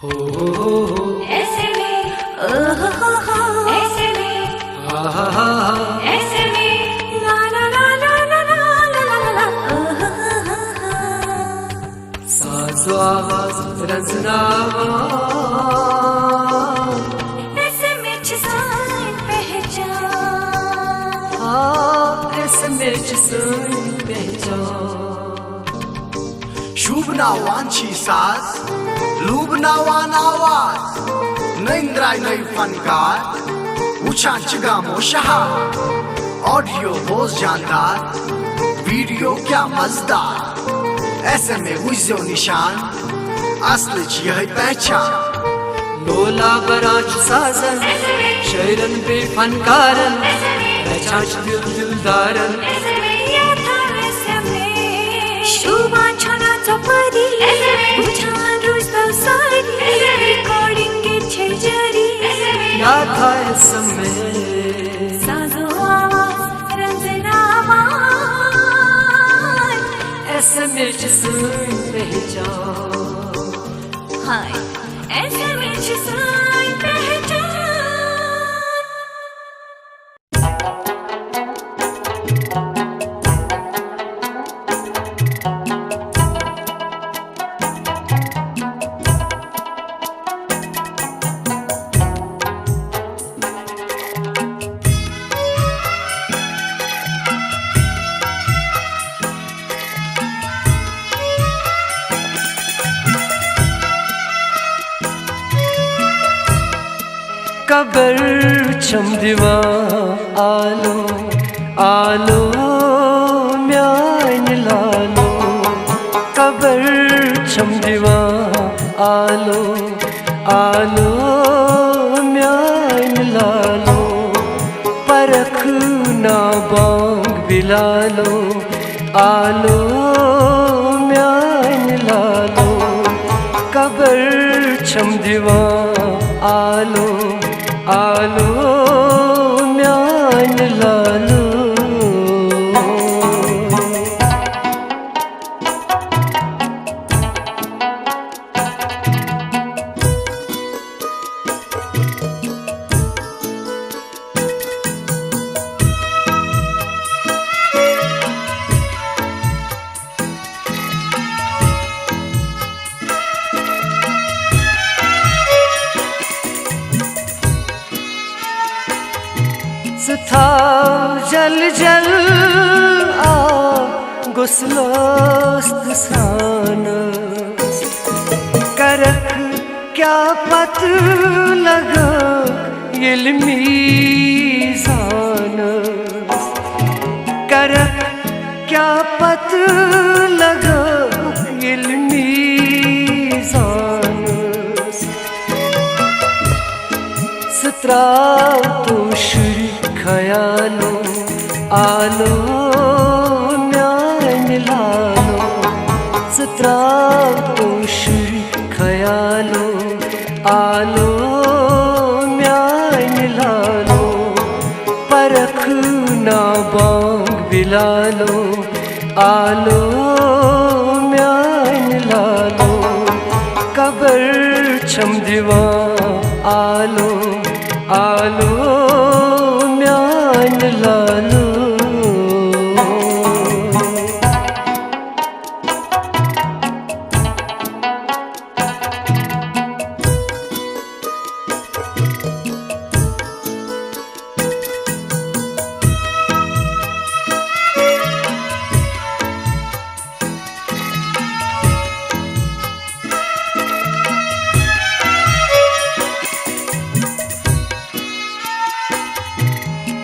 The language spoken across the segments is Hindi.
हो ऐसे में ऐसे में ऐसे में ला ला ला ला ला ला ला ला साजो आवाज रंजनावा ऐसे में जिसान पहचान ऐसे में जिसान पहचान शुभ नावांची साज लूब नावान आवाज नैंद्राय नै फनकार उचांच गामो शहा ऑडियो बहुत जानदार वीडियो क्या मजेदार ऐसे में विजो निशान असली यही पहचान लोला बराच साजन शैरन पे फनकारन पहचाच दिल दिलदारन शुभा छना चपरी उछान रोज सारी रिकॉर्डिंग के छेजरी याद था इस समय साजो आवाज रंजनावा ऐसे में जिसान पहचान हाय ऐसे में जिसान पहचान कबर छम दिवा आलो आलो म्यान लालो कबर छम दिवा आलो आलो म्यान लालो परख ना बांग बिलालो आलो म्यान लालो कबर छम दिवा आलो आलो म्यान लालो था जल जल आ गुस्लोस्त सान करक क्या पत लग इल्मी जान करक क्या पत लग इल्मी जान सत्रा तो श्री खयालो आलो म्यान लालो सत्रा तो श्री खयालो आलो म्यान लालो परख ना बांग बिलालो आलो म्यान लालो कबर छम दिवा आलो आलो म्यान लालो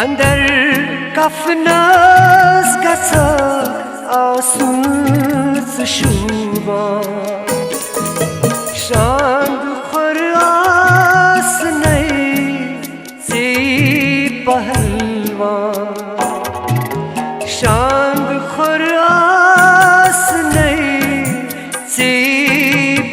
अंदर कफनास गसा आसूस शुबा शांद खुरास नहीं सी पहलवा शांद खुरास नहीं सी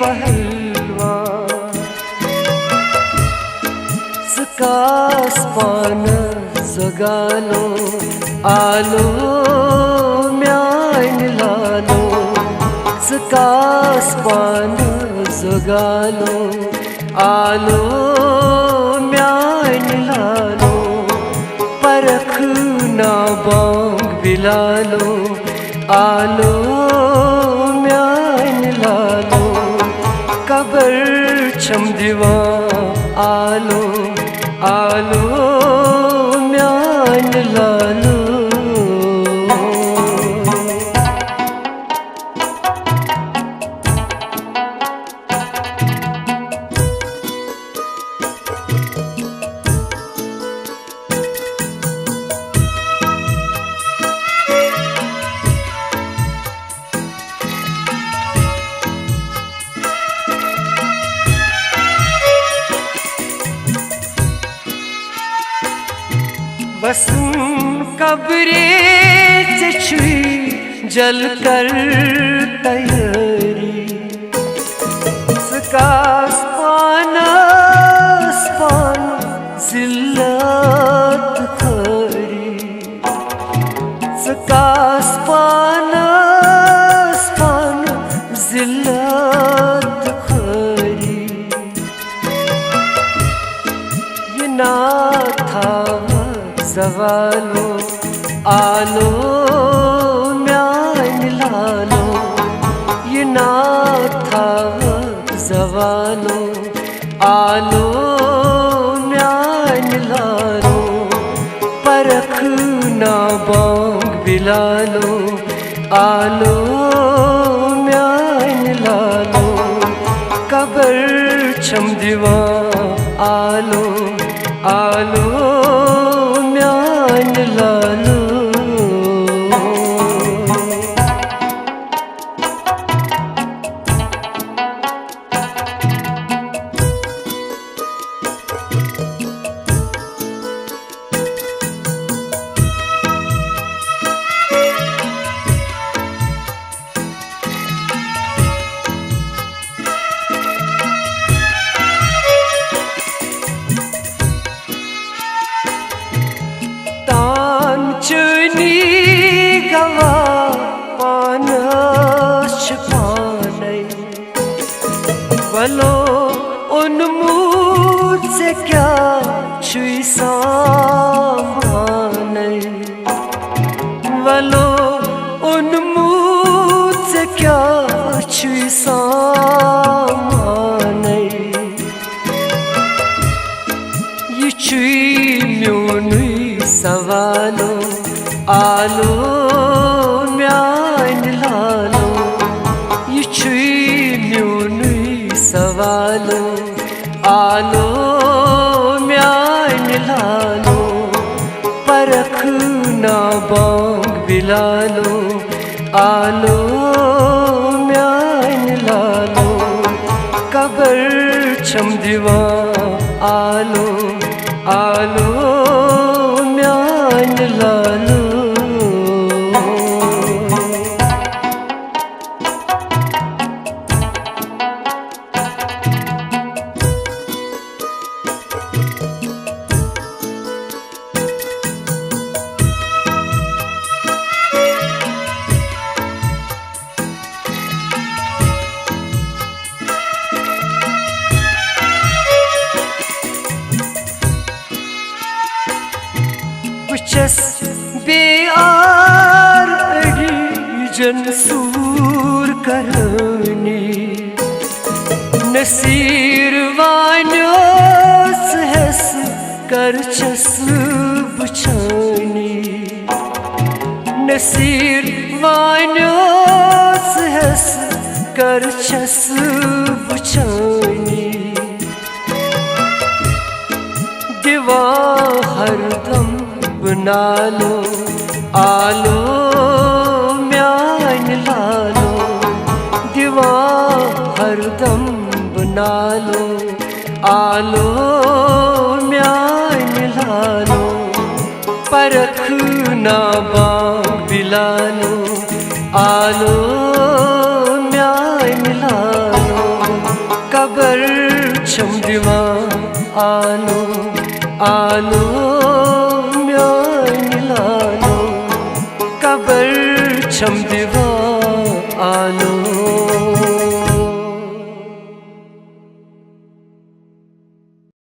पहलवा सकास पान जगालो आलो म्यान लालो skan zogalo alo myan lalo parakh na bang bilalo alo myan lalo kabar cham diwa alo alo myan lalo बसन कब्रे से छुई जल कर तैयारी स्पान जिल्लत खरी स्पान जिल्लत खरी ये ना था सवालो आलो म्यान लालो ये ना था सवालो आलो म्यान लालो परख ना बांग बिलालो आलो म्यान लालो कबर छम दिवा आलो आलो म्यान लालो चुनी गवा पानस पाने वलो उन्मूद से क्या छुई सामाने वलो उन्मूद से क्या छुई सामाने ये छुई म्योनुई सवालो आलो म्यान लालो ये छुई म्योनुई सवालो आलो म्यान लालो परख ना बांग बिलालो आलो म्यान लालो कबर छम दिवा आलो आलो म्यान लालो चस बेआर जन सूर करनी नसीर वान्योस हस कर चस बुछानी नसीर वान्योस हस कर चस बुछानी दिवा हरदम बना लो आलो म्यान लालो दिवा हरदम बना लो आलो म्यान लालो परख ना बांग बिलालो आलो म्यान लालो कबर छम दिवा आलो आलो